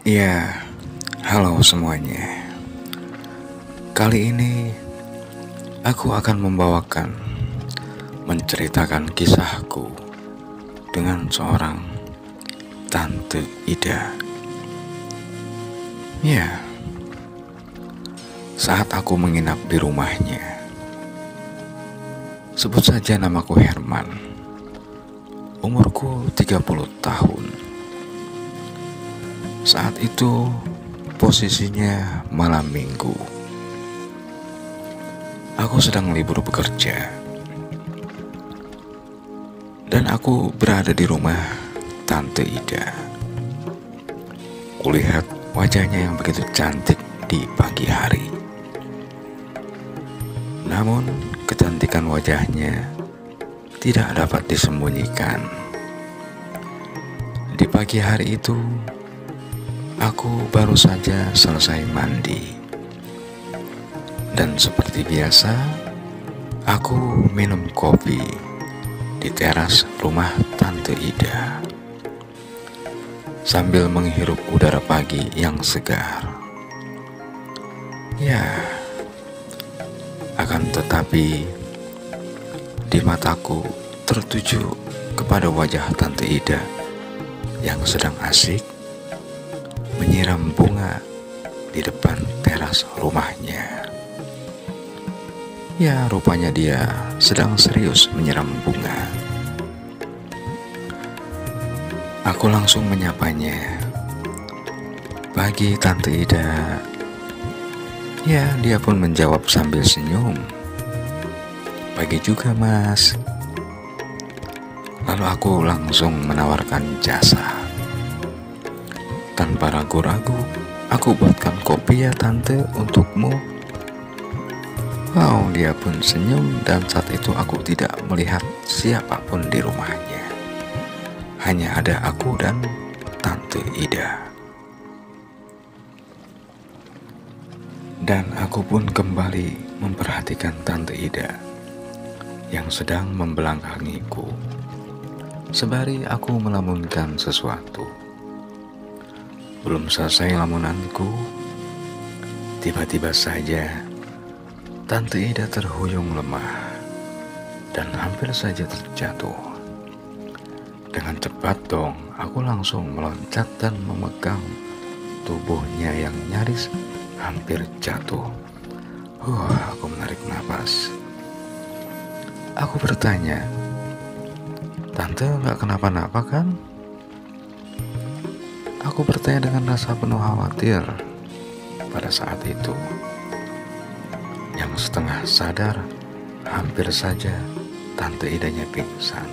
Ya, halo semuanya. Kali ini aku akan menceritakan kisahku dengan seorang Tante Ida. Ya, saat aku menginap di rumahnya, sebut saja namaku Herman. Umurku 30 tahun. Saat itu posisinya malam minggu. Aku sedang libur bekerja. Dan aku berada di rumah Tante Ida. Kulihat wajahnya yang begitu cantik di pagi hari. Namun kecantikan wajahnya tidak dapat disembunyikan. Di pagi hari itu, aku baru saja selesai mandi. Dan seperti biasa, aku minum kopi di teras rumah Tante Ida sambil menghirup udara pagi yang segar. Ya, akan tetapi di mataku tertuju kepada wajah Tante Ida yang sedang asik menyiram bunga di depan teras rumahnya. Ya, rupanya dia sedang serius menyiram bunga. Aku langsung menyapanya. "Pagi, Tante Ida." Ya, dia pun menjawab sambil senyum. "Pagi juga, Mas." Lalu aku langsung menawarkan jasa. Tanpa ragu-ragu, aku buatkan kopi ya Tante untukmu. Wow, dia pun senyum dan saat itu aku tidak melihat siapapun di rumahnya. Hanya ada aku dan Tante Ida. Dan aku pun kembali memperhatikan Tante Ida yang sedang membelakangiku. Sembari aku melamunkan sesuatu. Belum selesai lamunanku, tiba-tiba saja Tante Ida terhuyung lemah dan hampir saja terjatuh. Dengan cepat dong, aku langsung meloncat dan memegang tubuhnya yang nyaris hampir jatuh. Aku menarik napas. Aku bertanya, "Tante gak kenapa-napa kan?" Aku bertanya dengan rasa penuh khawatir pada saat itu. Yang setengah sadar, hampir saja Tante Idanya pingsan.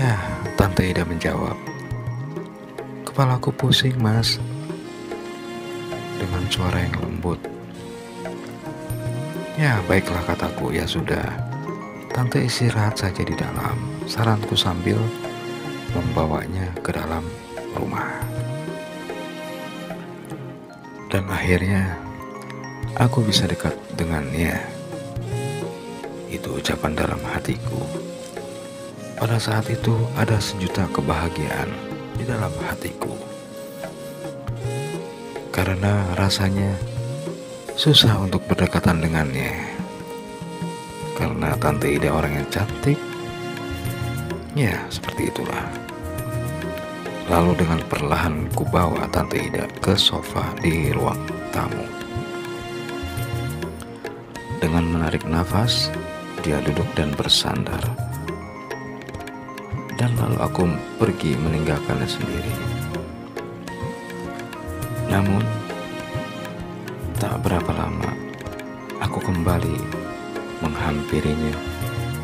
Ya, Tante Ida menjawab, "Kepalaku pusing, Mas." Dengan suara yang lembut. "Ya, baiklah," kataku. "Ya sudah, Tante istirahat saja di dalam," saranku sambil membawanya ke dalam rumah. Dan akhirnya aku bisa dekat dengannya. Itu ucapan dalam hatiku. Pada saat itu ada sejuta kebahagiaan di dalam hatiku. Karena rasanya susah untuk berdekatan dengannya. Karena Tante Ida orang yang cantik. Ya, seperti itulah. Lalu dengan perlahan ku bawa Tante Ida ke sofa di ruang tamu. Dengan menarik nafas, dia duduk dan bersandar. Dan lalu aku pergi meninggalkannya sendiri. Namun, tak berapa lama, aku kembali menghampirinya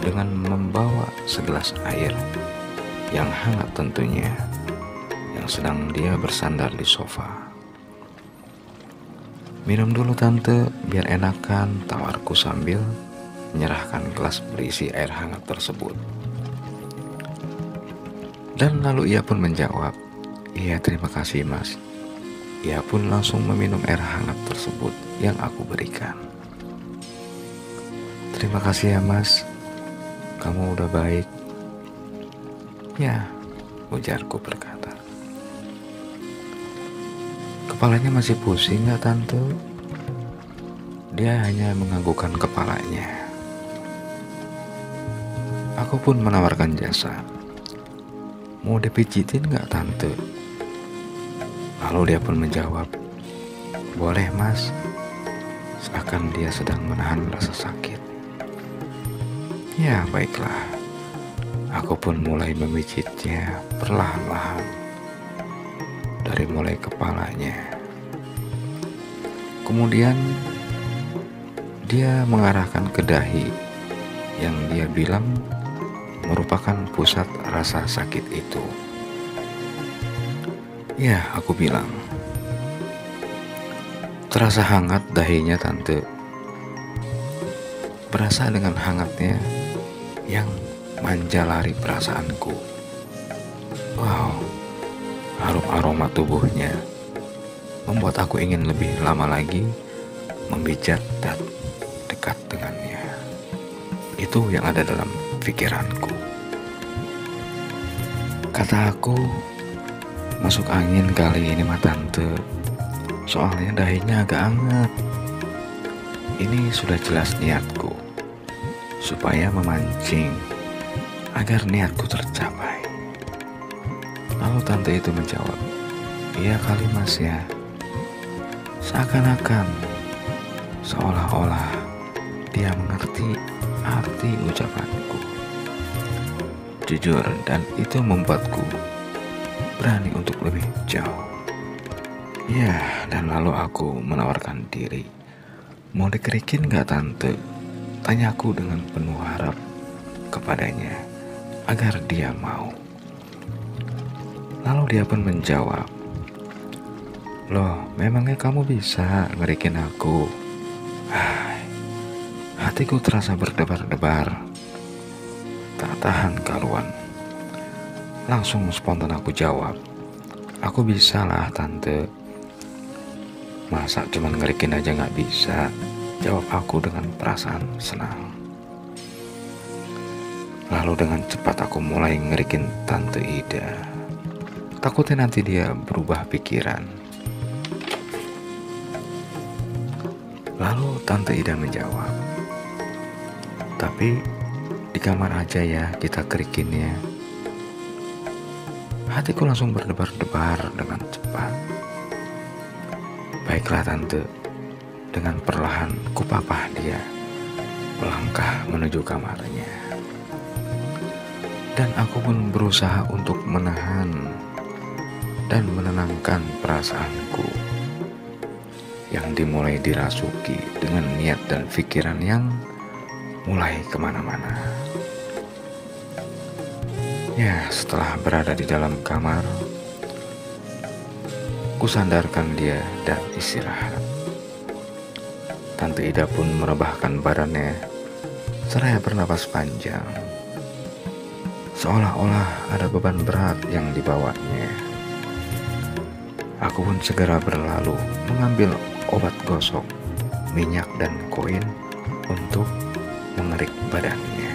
dengan membawa segelas air yang hangat tentunya, yang sedang dia bersandar di sofa. "Minum dulu Tante, biar enakan," tawarku sambil menyerahkan gelas berisi air hangat tersebut. Dan lalu ia pun menjawab, "Iya, terima kasih Mas." Ia pun langsung meminum air hangat tersebut yang aku berikan. "Terima kasih ya Mas, kamu udah baik." "Ya," ujarku berkata. Kepalanya masih pusing nggak tante? Dia hanya menganggukkan kepalanya. Aku pun menawarkan jasa. Mau dipijitin nggak tante? Lalu dia pun menjawab, boleh mas. Seakan dia sedang menahan rasa sakit. Ya baiklah. Aku pun mulai memijitnya perlahan-lahan. Dari mulai kepalanya. Kemudian dia mengarahkan ke dahi yang dia bilang merupakan pusat rasa sakit itu. Ya, aku bilang. Terasa hangat dahinya tante. Berasa dengan hangatnya yang menjalari perasaanku. Wow, harum aroma tubuhnya membuat aku ingin lebih lama lagi memijat dan dekat dengannya. Itu yang ada dalam pikiranku. Kata aku, masuk angin kali ini mah tante. Soalnya dahinya agak hangat. Ini sudah jelas niatku, supaya memancing agar niatku tercapai. Lalu tante itu menjawab, iya kali mas ya. Seakan-akan, seolah-olah dia mengerti arti ucapanku. Jujur, dan itu membuatku berani untuk lebih jauh. Ya, dan lalu aku menawarkan diri. Mau dikerikin gak tante? Tanyaku dengan penuh harap kepadanya agar dia mau. Lalu dia pun menjawab, loh memangnya kamu bisa ngerikin aku? Hatiku terasa berdebar-debar. Tak tahan karuan. Langsung spontan aku jawab, aku bisa lah tante. Masa cuman ngerikin aja gak bisa? Jawab aku dengan perasaan senang. Lalu dengan cepat aku mulai ngerikin Tante Ida. Takutnya nanti dia berubah pikiran. Lalu Tante Ida menjawab, tapi di kamar aja ya kita kerikinnya. Hatiku langsung berdebar-debar dengan cepat. Baiklah tante, dengan perlahan kupapah dia melangkah menuju kamarnya. Dan aku pun berusaha untuk menahan dan menenangkan perasaanku yang dimulai dirasuki dengan niat dan pikiran yang mulai kemana-mana. Ya, setelah berada di dalam kamar, kusandarkan dia dan istirahat. Tante Ida pun merebahkan badannya seraya bernapas panjang, seolah-olah ada beban berat yang dibawanya. Aku pun segera berlalu mengambil obat gosok, minyak dan koin untuk mengerik badannya.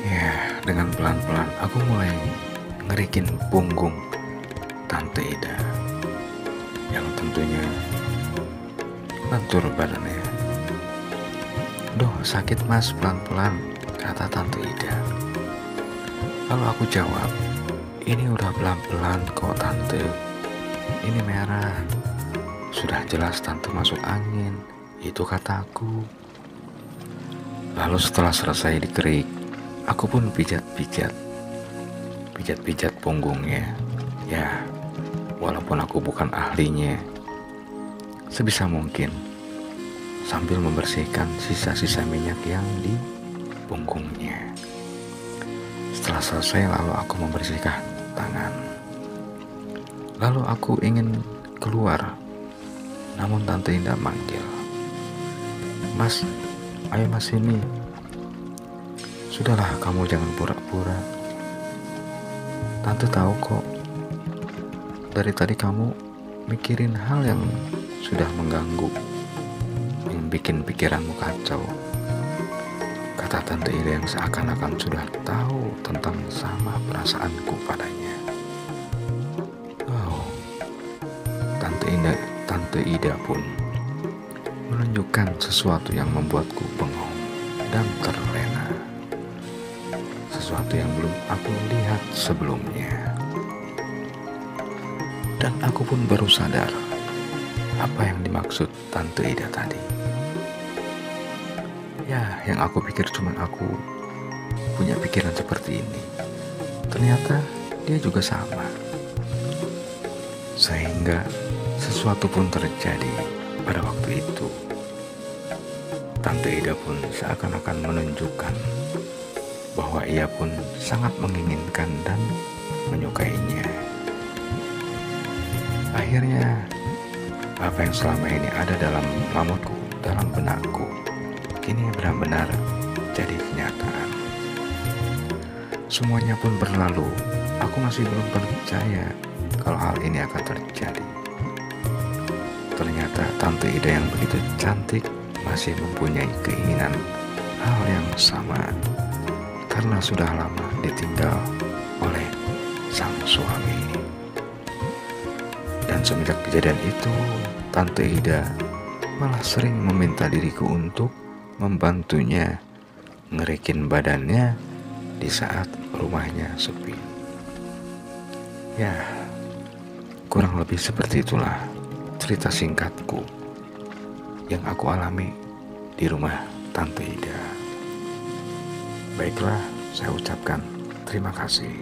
Ya, dengan pelan-pelan aku mulai ngerikin punggung Tante Ida yang tentunya lentur badannya. Duh sakit mas, pelan-pelan, kata Tante Ida. Lalu aku jawab, ini udah pelan-pelan kok tante, ini merah, sudah jelas tante masuk angin, itu kataku. Lalu setelah selesai dikerik, aku pun pijat-pijat punggungnya. Ya, walaupun aku bukan ahlinya, sebisa mungkin sambil membersihkan sisa-sisa minyak yang di punggungnya. Setelah selesai, lalu aku membersihkan tangan. Lalu aku ingin keluar, namun Tante Ida manggil, Mas, ayo mas sini. Sudahlah, kamu jangan pura-pura. Tante tahu kok, dari tadi kamu mikirin hal yang sudah mengganggu, yang bikin pikiranmu kacau, kata Tante Ida yang seakan-akan sudah tahu tentang sama perasaanku padanya. Oh, Tante Ida pun menunjukkan sesuatu yang membuatku bengong dan terlena. Sesuatu yang belum aku lihat sebelumnya. Dan aku pun baru sadar apa yang dimaksud Tante Ida tadi. Ya, yang aku pikir cuma aku punya pikiran seperti ini. Ternyata dia juga sama. Sehingga sesuatu pun terjadi pada waktu itu. Tante Ida pun seakan-akan menunjukkan bahwa ia pun sangat menginginkan dan menyukainya. Akhirnya, apa yang selama ini ada dalam lamutku, dalam benakku, kini benar-benar jadi kenyataan. Semuanya pun berlalu. Aku masih belum percaya kalau hal ini akan terjadi. Ternyata Tante Ida yang begitu cantik masih mempunyai keinginan hal yang sama, karena sudah lama ditinggal oleh sang suami. Dan semenjak kejadian itu, Tante Ida malah sering meminta diriku untuk membantunya ngerikin badannya di saat rumahnya sepi. Ya, kurang lebih seperti itulah cerita singkatku yang aku alami di rumah Tante Ida. Baiklah, saya ucapkan terima kasih.